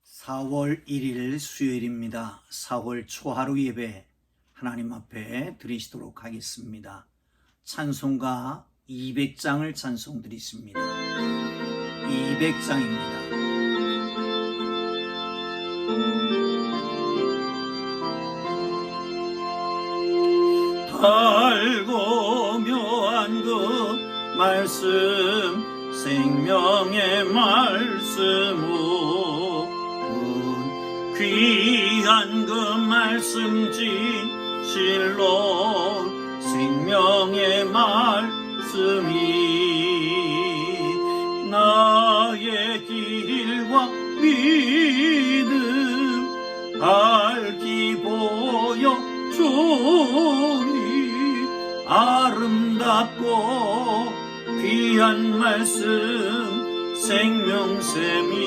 4월 1일 수요일입니다. 4월 초하루 예배 하나님 앞에 드리시도록 하겠습니다. 찬송가 200장을 찬송 드리십니다. 200장입니다. 달고 묘한 그 말씀 생명의 말씀은 귀한 그 말씀 진실로 생명의 말씀이 나의 길과 믿음 밝히 보여주니 아름답고 귀한 말씀 생명샘이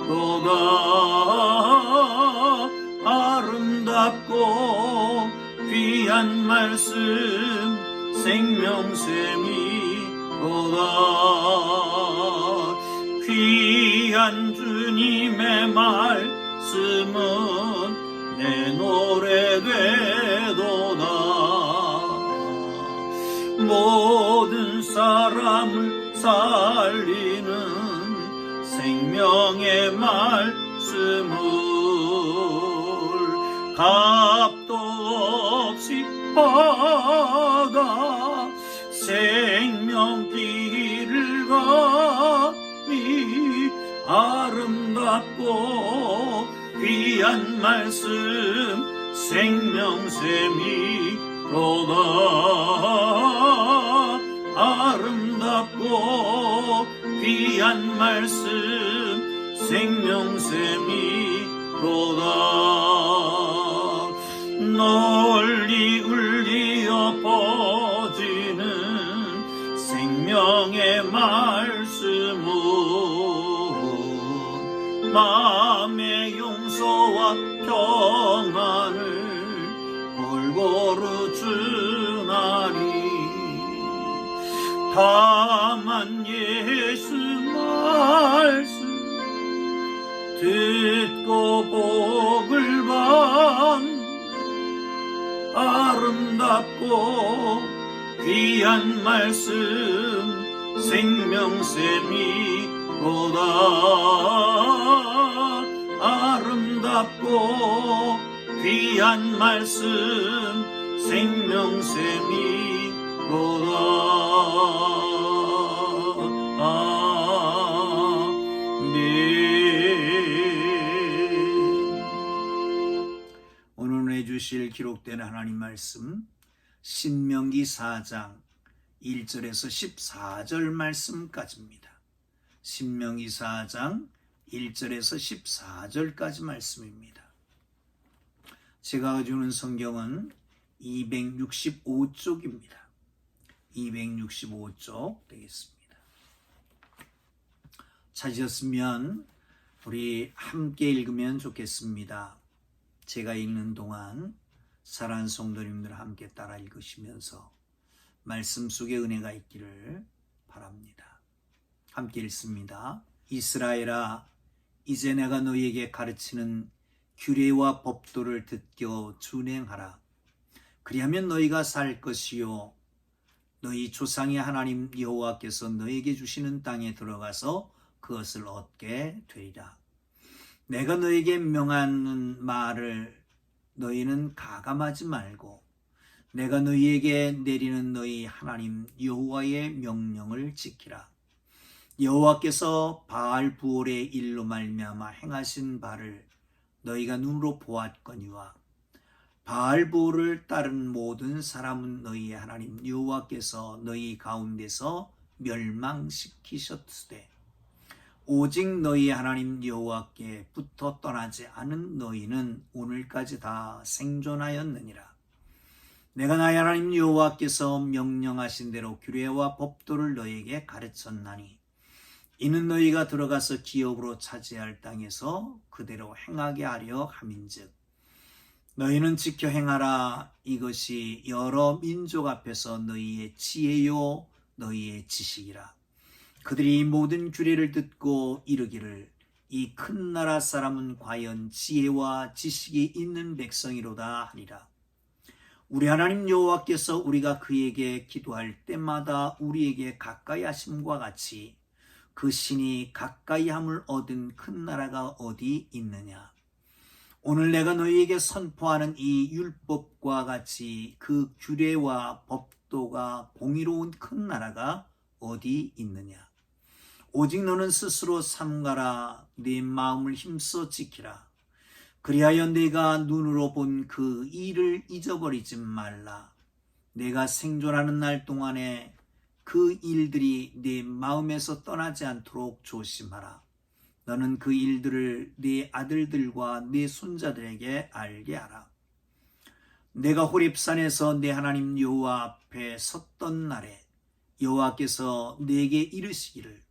로다 아름답고 귀한 말씀 생명샘이 로다 귀한 주님의 말씀은 내 노래 되도다 모든 사람을 살리는 생명의 말씀을 값도 없이 받아 생명길을 가니 아름답고 귀한 말씀 생명샘이 로다 아름답고 귀한 말씀 생명샘이 로다 널리 울리어 퍼지는 생명의 말씀은 마음의 용서와 평안을 골고루 주나니 다만 예수 말씀 듣고 복을 받는 아름답고 귀한 말씀 생명샘이 로다 아름답고 귀한 말씀 생명샘이 로다 오늘 해주실 기록된 하나님 말씀 신명기 4장 1절에서 14절 말씀까지입니다. 신명기 4장 1절에서 14절까지 말씀입니다. 제가 가지고는 성경은 265쪽입니다. 265쪽 되겠습니다. 찾으셨으면 우리 함께 읽으면 좋겠습니다. 제가 읽는 동안 사랑하는 성도님들 함께 따라 읽으시면서 말씀 속에 은혜가 있기를 바랍니다. 함께 읽습니다. 이스라엘아, 이제 내가 너희에게 가르치는 규례와 법도를 듣고 준행하라. 그리하면 너희가 살 것이요 너희 조상의 하나님 여호와께서 너희에게 주시는 땅에 들어가서 그것을 얻게 되리라. 내가 너희에게 명하는 말을 너희는 가감하지 말고 내가 너희에게 내리는 너희 하나님 여호와의 명령을 지키라. 여호와께서 바알 부올의 일로 말미암아 행하신 바를 너희가 눈으로 보았거니와 바알 부올을 따른 모든 사람은 너희 하나님 여호와께서 너희 가운데서 멸망시키셨으되 오직 너희 하나님 여호와께 붙어 떠나지 않은 너희는 오늘까지 다 생존하였느니라. 내가 나의 하나님 여호와께서 명령하신 대로 규례와 법도를 너희에게 가르쳤나니 이는 너희가 들어가서 기업으로 차지할 땅에서 그대로 행하게 하려 함인즉 너희는 지켜 행하라. 이것이 여러 민족 앞에서 너희의 지혜요 너희의 지식이라. 그들이 모든 규례를 듣고 이르기를 이 큰 나라 사람은 과연 지혜와 지식이 있는 백성이로다 하니라. 우리 하나님 여호와께서 우리가 그에게 기도할 때마다 우리에게 가까이 하심과 같이 그 신이 가까이 함을 얻은 큰 나라가 어디 있느냐. 오늘 내가 너희에게 선포하는 이 율법과 같이 그 규례와 법도가 공의로운 큰 나라가 어디 있느냐. 오직 너는 스스로 삼가라. 네 마음을 힘써 지키라. 그리하여 내가 눈으로 본 그 일을 잊어버리지 말라. 내가 생존하는 날 동안에 그 일들이 네 마음에서 떠나지 않도록 조심하라. 너는 그 일들을 네 아들들과 네 손자들에게 알게 하라. 내가 호렙산에서 내 하나님 여호와 앞에 섰던 날에 여호와께서 내게 이르시기를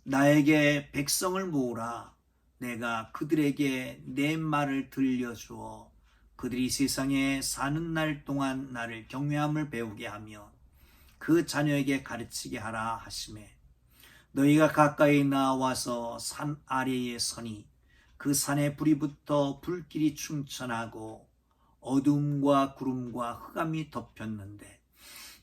나에게 백성을 모으라. 내가 그들에게 내 말을 들려주어 그들이 세상에 사는 날 동안 나를 경외함을 배우게 하며 그 자녀에게 가르치게 하라 하시매 너희가 가까이 나와서 산 아래에 서니 그 산에 불이 붙어 불길이 충천하고 어둠과 구름과 흑암이 덮였는데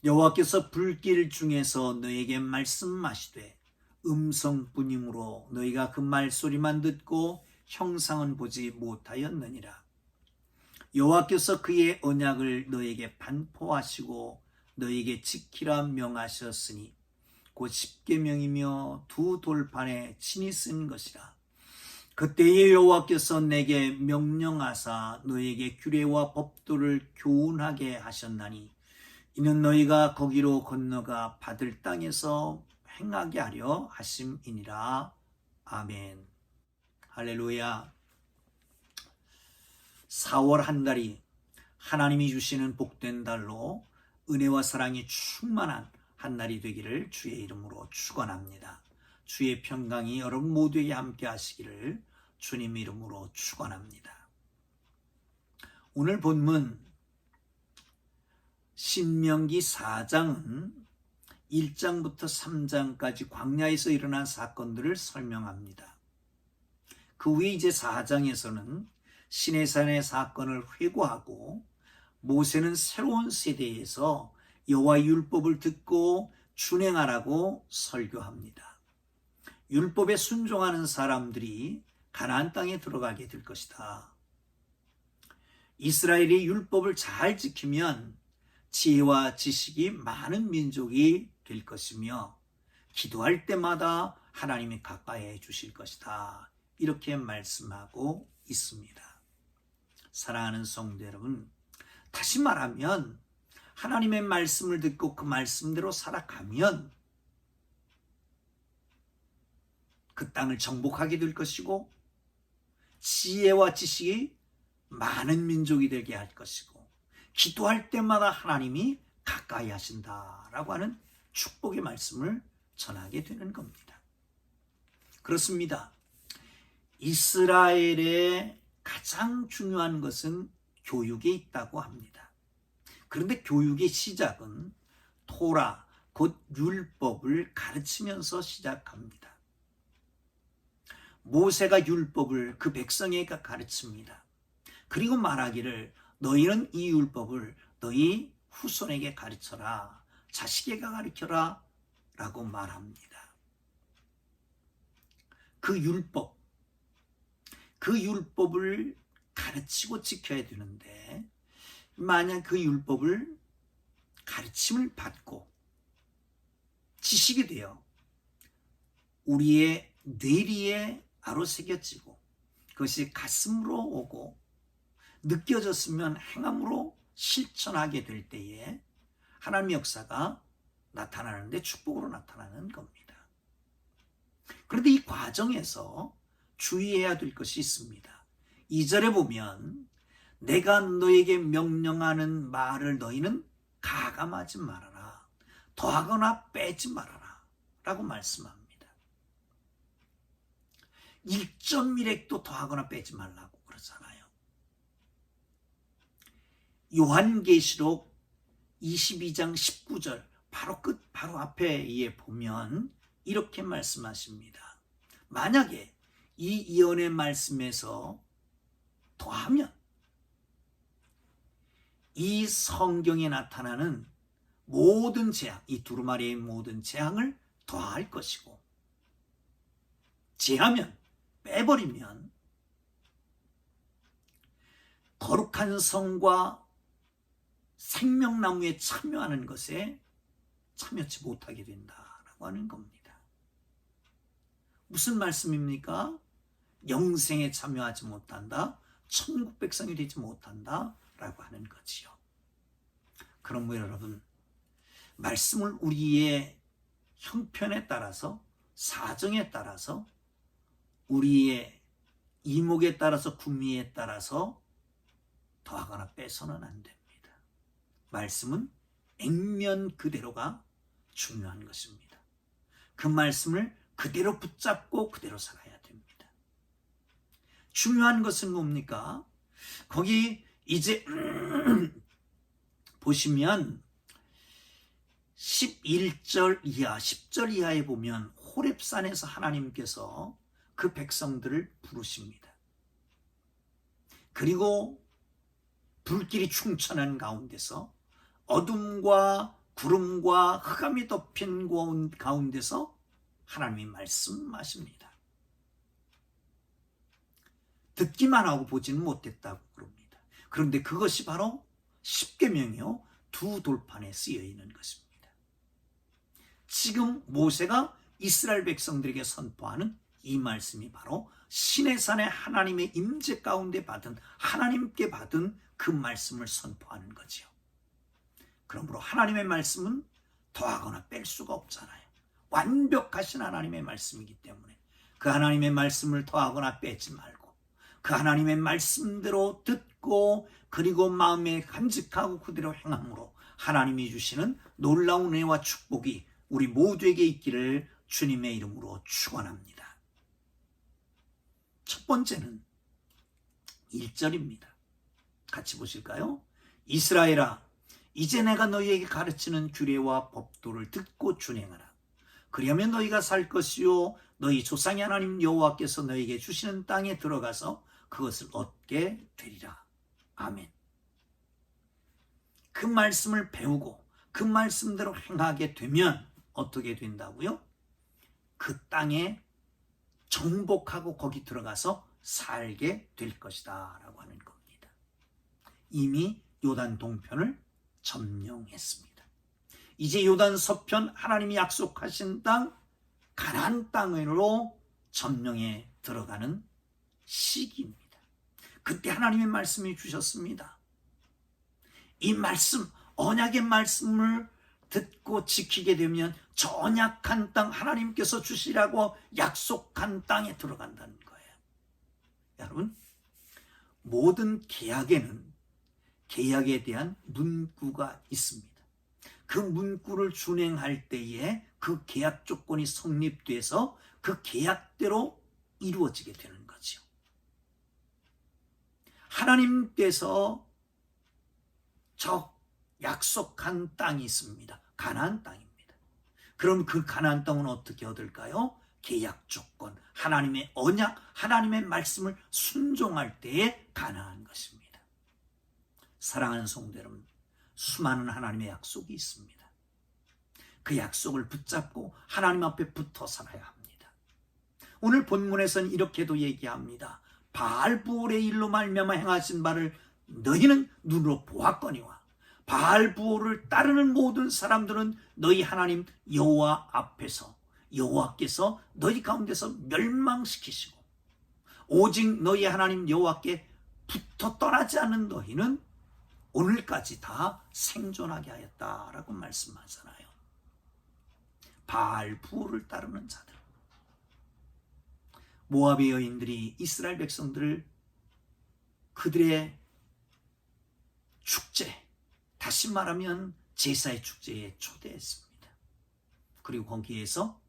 여호와께서 불길 중에서 너희에게 말씀하시되 음성뿐이므로 너희가 그 말소리만 듣고 형상은 보지 못하였느니라. 여호와께서 그의 언약을 너희에게 반포하시고 너희에게 지키라 명하셨으니 곧 십계명이며 두 돌판에 친히 쓴 것이라. 그때에 여호와께서 내게 명령하사 너희에게 규례와 법도를 교훈하게 하셨나니 이는 너희가 거기로 건너가 받을 땅에서 행하게 하려 하심이니라. 아멘. 할렐루야. 4월 한 달이 하나님이 주시는 복된 달로 은혜와 사랑이 충만한 한 날이 되기를 주의 이름으로 축원합니다. 주의 평강이 여러분 모두에게 함께 하시기를 주님 이름으로 축원합니다. 오늘 본문 신명기 4장은 1장부터 3장까지 광야에서 일어난 사건들을 설명합니다. 그 후에 이제 4장에서는 시내산의 사건을 회고하고 모세는 새로운 세대에서 여호와의 율법을 듣고 준행하라고 설교합니다. 율법에 순종하는 사람들이 가나안 땅에 들어가게 될 것이다. 이스라엘이 율법을 잘 지키면 지혜와 지식이 많은 민족이 될 것이며 기도할 때마다 하나님이 가까이 해 주실 것이다. 이렇게 말씀하고 있습니다. 사랑하는 성도 여러분, 다시 말하면 하나님의 말씀을 듣고 그 말씀대로 살아가면 그 땅을 정복하게 될 것이고 지혜와 지식이 많은 민족이 되게 할 것이고 기도할 때마다 하나님이 가까이 하신다라고 하는 축복의 말씀을 전하게 되는 겁니다. 그렇습니다. 이스라엘의 가장 중요한 것은 교육에 있다고 합니다. 그런데 교육의 시작은 토라, 곧 율법을 가르치면서 시작합니다. 모세가 율법을 그 백성에게 가르칩니다. 그리고 말하기를 너희는 이 율법을 너희 후손에게 가르쳐라, 자식에게 가르쳐라 라고 말합니다. 그 율법을 가르치고 지켜야 되는데 만약 그 율법을 가르침을 받고 지식이 되어 우리의 뇌리에 아로새겨지고 그것이 가슴으로 오고 느껴졌으면 행함으로 실천하게 될 때에 하나님의 역사가 나타나는데 축복으로 나타나는 겁니다. 그런데 이 과정에서 주의해야 될 것이 있습니다. 2절에 보면 내가 너에게 명령하는 말을 너희는 가감하지 말아라. 더하거나 빼지 말아라. 라고 말씀합니다. 1.1획도 더하거나 빼지 말라고 그러잖아요. 요한계시록 22장 19절 바로 앞에 보면 이렇게 말씀하십니다. 만약에 이 예언의 말씀에서 더하면 이 성경에 나타나는 모든 재앙, 이 두루마리의 모든 재앙을 더할 것이고, 제하면, 빼버리면 거룩한 성과 생명나무에 참여하는 것에 참여치 못하게 된다라고 하는 겁니다. 무슨 말씀입니까? 영생에 참여하지 못한다, 천국 백성이 되지 못한다 라고 하는 거지요. 그러므로 여러분, 말씀을 우리의 형편에 따라서, 사정에 따라서, 우리의 이목에 따라서, 구미에 따라서 더하거나 빼서는 안 됩니다. 말씀은 액면 그대로가 중요한 것입니다. 그 말씀을 그대로 붙잡고 그대로 살아야 됩니다. 중요한 것은 뭡니까? 거기 이제 보시면 11절 이하, 10절 이하에 보면 호렙산에서 하나님께서 그 백성들을 부르십니다. 그리고 불길이 충천한 가운데서, 어둠과 구름과 흑암이 덮인 가운데서 하나님이 말씀하십니다. 듣기만 하고 보지는 못했다고 그럽니다. 그런데 그것이 바로 십계명이요, 두 돌판에 쓰여 있는 것입니다. 지금 모세가 이스라엘 백성들에게 선포하는 이 말씀이 바로 시내산의 하나님의 임재 가운데 받은, 하나님께 받은 그 말씀을 선포하는 거지요. 그러므로 하나님의 말씀은 더하거나 뺄 수가 없잖아요. 완벽하신 하나님의 말씀이기 때문에 그 하나님의 말씀을 더하거나 빼지 말고 그 하나님의 말씀대로 듣고, 그리고 마음에 간직하고 그대로 행함으로 하나님이 주시는 놀라운 은혜와 축복이 우리 모두에게 있기를 주님의 이름으로 축원합니다. 첫 번째는 1절입니다. 같이 보실까요? 이스라엘아, 이제 내가 너희에게 가르치는 규례와 법도를 듣고 준행하라. 그리하면 너희가 살 것이요, 너희 조상의 하나님 여호와께서 너희에게 주시는 땅에 들어가서 그것을 얻게 되리라. 아멘. 그 말씀을 배우고 그 말씀대로 행하게 되면 어떻게 된다고요? 그 땅에 정복하고 거기 들어가서 살게 될 것이다 라고 하는 겁니다. 이미 요단 동편을 점령했습니다. 이제 요단 서편, 하나님이 약속하신 땅, 가나안 땅으로 점령에 들어가는 시기입니다. 그때 하나님의 말씀이 주셨습니다. 이 말씀, 언약의 말씀을 듣고 지키게 되면 저 언약한 땅, 하나님께서 주시라고 약속한 땅에 들어간다는 거예요. 여러분, 모든 계약에는 계약에 대한 문구가 있습니다. 그 문구를 준행할 때에 그 계약 조건이 성립돼서 그 계약대로 이루어지게 되는 거죠. 하나님께서 저 약속한 땅이 있습니다. 가나안 땅입니다. 그럼 그 가나안 땅은 어떻게 얻을까요? 계약 조건, 하나님의 언약, 하나님의 말씀을 순종할 때에 가나안 것입니다. 사랑하는 성도 여러분, 수많은 하나님의 약속이 있습니다. 그 약속을 붙잡고 하나님 앞에 붙어 살아야 합니다. 오늘 본문에서는 이렇게도 얘기합니다. 바알부올의 일로 말미암아 행하신 바를 너희는 눈으로 보았거니와 바알부올을 따르는 모든 사람들은 너희 하나님 여호와 앞에서 여호와께서 너희 가운데서 멸망시키시고 오직 너희 하나님 여호와께 붙어 떠나지 않는 너희는 오늘까지 다 생존하게 하였다라고 말씀하잖아요. 바알부올을 따르는 자들, 모압의 여인들이 이스라엘 백성들을 그들의 축제, 다시 말하면 제사의 축제에 초대했습니다. 그리고 거기에서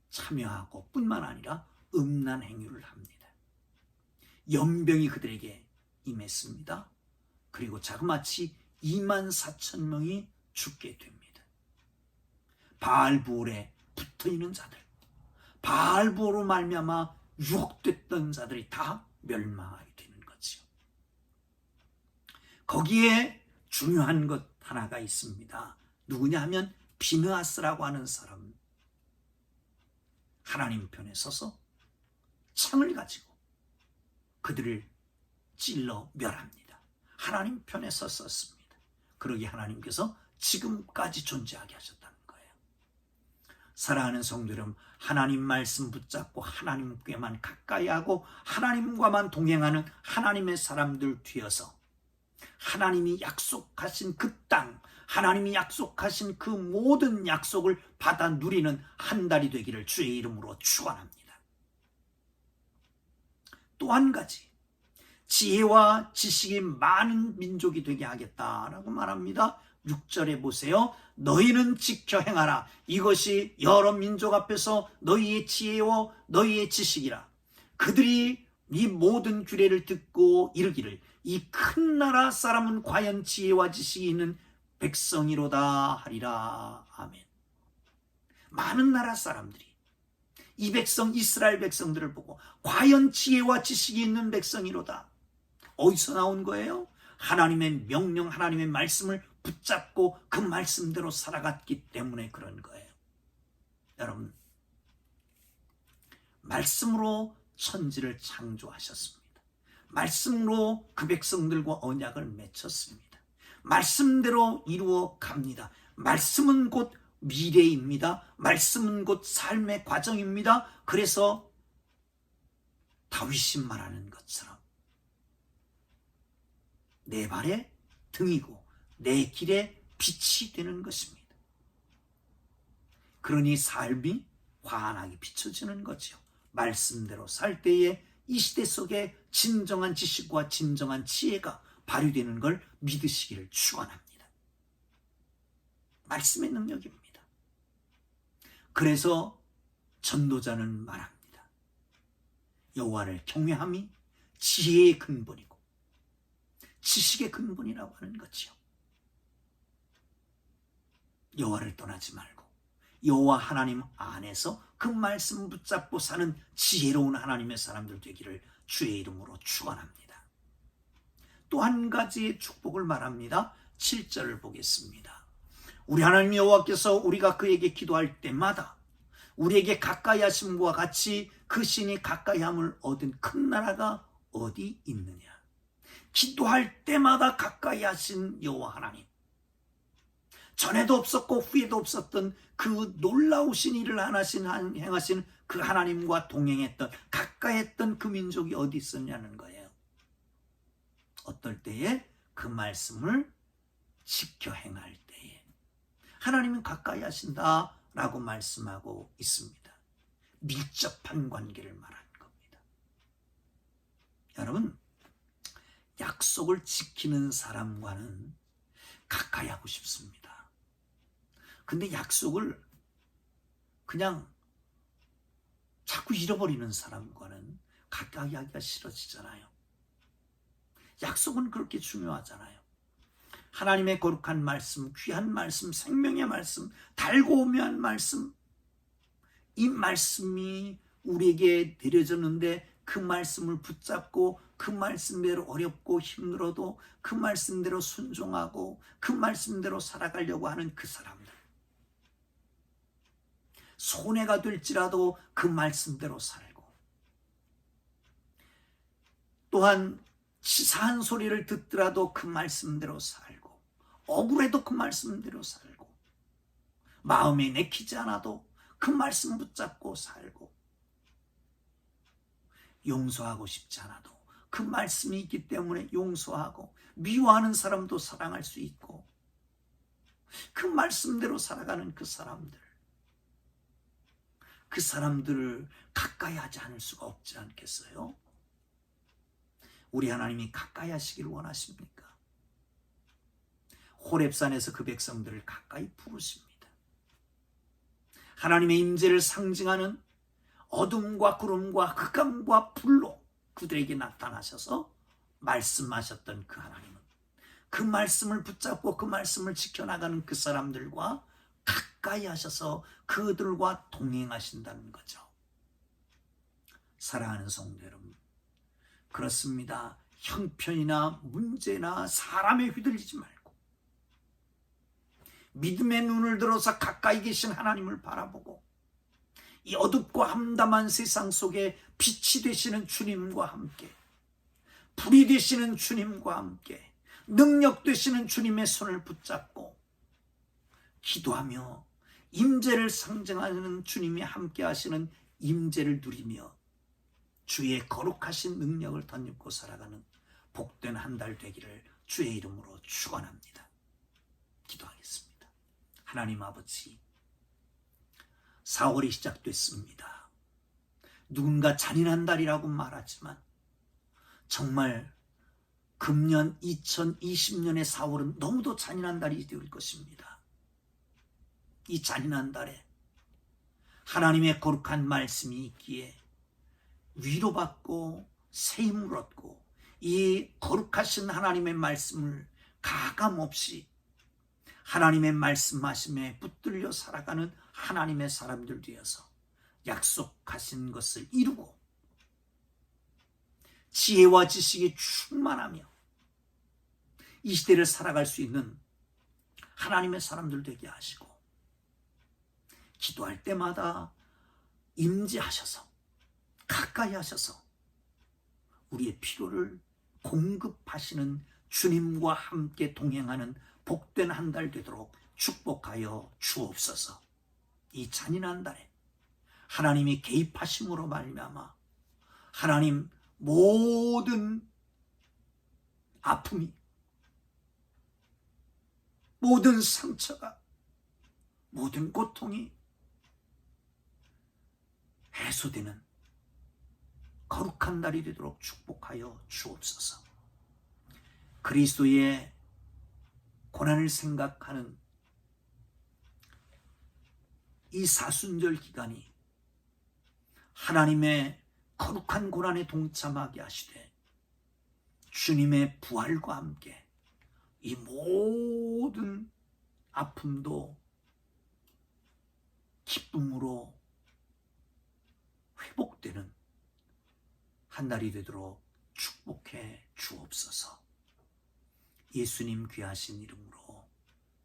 참여하고 뿐만 아니라 음란 행위를 합니다. 연병이 그들에게 임했습니다. 그리고 자그마치 24,000명이 죽게 됩니다. 바알부올에 붙어있는 자들, 바알부올로 말미암아 유혹됐던 자들이 다 멸망하게 되는 거지요. 거기에 중요한 것 하나가 있습니다. 누구냐 하면 비느하스라고 하는 사람, 하나님 편에 서서 창을 가지고 그들을 찔러 멸합니다. 하나님 편에 섰었습니다. 그러기에 하나님께서 지금까지 존재하게 하셨다는 거예요. 사랑하는 성도 여러분, 하나님 말씀 붙잡고 하나님께만 가까이 하고 하나님과만 동행하는 하나님의 사람들 뒤어서 하나님이 약속하신 그 땅, 하나님이 약속하신 그 모든 약속을 받아 누리는 한 달이 되기를 주의 이름으로 축원합니다. 또 한 가지, 지혜와 지식이 많은 민족이 되게 하겠다라고 말합니다. 6절에 보세요. 너희는 지켜 행하라. 이것이 여러 민족 앞에서 너희의 지혜와 너희의 지식이라. 그들이 이 모든 규례를 듣고 이르기를 이 큰 나라 사람은 과연 지혜와 지식이 있는 백성이로다 하리라. 아멘. 많은 나라 사람들이 이 백성 이스라엘 백성들을 보고 과연 지혜와 지식이 있는 백성이로다. 어디서 나온 거예요? 하나님의 명령, 하나님의 말씀을 붙잡고 그 말씀대로 살아갔기 때문에 그런 거예요. 여러분, 말씀으로 천지를 창조하셨습니다. 말씀으로 그 백성들과 언약을 맺혔습니다. 말씀대로 이루어 갑니다. 말씀은 곧 미래입니다. 말씀은 곧 삶의 과정입니다. 그래서 다윗이 말하는 것처럼 내 발의 등이고 내 길의 빛이 되는 것입니다. 그러니 삶이 환하게 비춰지는 거죠. 말씀대로 살 때에 이 시대 속에 진정한 지식과 진정한 지혜가 발휘되는 걸 믿으시기를 축원합니다. 말씀의 능력입니다. 그래서 전도자는 말합니다. 여호와를 경외함이 지혜의 근본이고 지식의 근본이라고 하는 거죠. 여호와를 떠나지 말고 여호와 하나님 안에서 그 말씀 붙잡고 사는 지혜로운 하나님의 사람들 되기를 주의 이름으로 축원합니다. 또 한 가지의 축복을 말합니다. 7절을 보겠습니다. 우리 하나님 여호와께서 우리가 그에게 기도할 때마다 우리에게 가까이 하심과 같이 그 신이 가까이함을 얻은 큰 나라가 어디 있느냐. 기도할 때마다 가까이 하신 여호와 하나님, 전에도 없었고 후에도 없었던 그 놀라우신 일을 행하신 그 하나님과 동행했던 가까이 했던 그 민족이 어디 있었냐는 거예요. 어떨 때에? 그 말씀을 지켜 행할 때에 하나님은 가까이 하신다라고 말씀하고 있습니다. 밀접한 관계를 말하는 겁니다. 여러분, 약속을 지키는 사람과는 가까이 하고 싶습니다. 근데 약속을 그냥 자꾸 잃어버리는 사람과는 가까이 하기가 싫어지잖아요. 약속은 그렇게 중요하잖아요. 하나님의 거룩한 말씀, 귀한 말씀, 생명의 말씀, 달고 오묘한 말씀, 이 말씀이 우리에게 내려졌는데 그 말씀을 붙잡고 그 말씀대로 어렵고 힘들어도 그 말씀대로 순종하고 그 말씀대로 살아가려고 하는 그 사람들, 손해가 될지라도 그 말씀대로 살고, 또한 치사한 소리를 듣더라도 그 말씀대로 살고, 억울해도 그 말씀대로 살고, 마음에 내키지 않아도 그 말씀 붙잡고 살고, 용서하고 싶지 않아도 그 말씀이 있기 때문에 용서하고, 미워하는 사람도 사랑할 수 있고, 그 말씀대로 살아가는 그 사람들을 가까이 하지 않을 수가 없지 않겠어요? 우리 하나님이 가까이 하시기를 원하십니까? 호렙산에서 그 백성들을 가까이 부르십니다. 하나님의 임재를 상징하는 어둠과 구름과 흑암과 불로 그들에게 나타나셔서 말씀하셨던 그 하나님은 그 말씀을 붙잡고 그 말씀을 지켜나가는 그 사람들과 가까이 하셔서 그들과 동행하신다는 거죠. 사랑하는 성도 여러분, 그렇습니다. 형편이나 문제나 사람에 휘둘리지 말고 믿음의 눈을 들어서 가까이 계신 하나님을 바라보고 이 어둡고 함담한 세상 속에 빛이 되시는 주님과 함께, 불이 되시는 주님과 함께, 능력 되시는 주님의 손을 붙잡고 기도하며 임재를 상징하는 주님이 함께 하시는 임재를 누리며 주의 거룩하신 능력을 덧입고 살아가는 복된 한 달 되기를 주의 이름으로 축원합니다. 기도하겠습니다. 하나님 아버지, 4월이 시작됐습니다. 누군가 잔인한 달이라고 말하지만 정말 금년 2020년의 4월은 너무도 잔인한 달이 될 것입니다. 이 잔인한 달에 하나님의 거룩한 말씀이 있기에 위로받고 새 힘을 얻고 이 거룩하신 하나님의 말씀을 가감없이 하나님의 말씀하심에 붙들려 살아가는 하나님의 사람들 되어서 약속하신 것을 이루고 지혜와 지식이 충만하며 이 시대를 살아갈 수 있는 하나님의 사람들 되게 하시고 기도할 때마다 임재하셔서 가까이 하셔서 우리의 필요를 공급하시는 주님과 함께 동행하는 복된 한 달 되도록 축복하여 주옵소서. 이 잔인한 달에 하나님이 개입하심으로 말미암아 하나님 모든 아픔이, 모든 상처가, 모든 고통이 해소되는 거룩한 날이 되도록 축복하여 주옵소서. 그리스도의 고난을 생각하는 이 사순절 기간이 하나님의 거룩한 고난에 동참하게 하시되 주님의 부활과 함께 이 모든 아픔도 기쁨으로 회복되는 한 달이 되도록 축복해 주옵소서. 예수님 귀하신 이름으로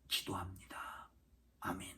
기도합니다. 아멘.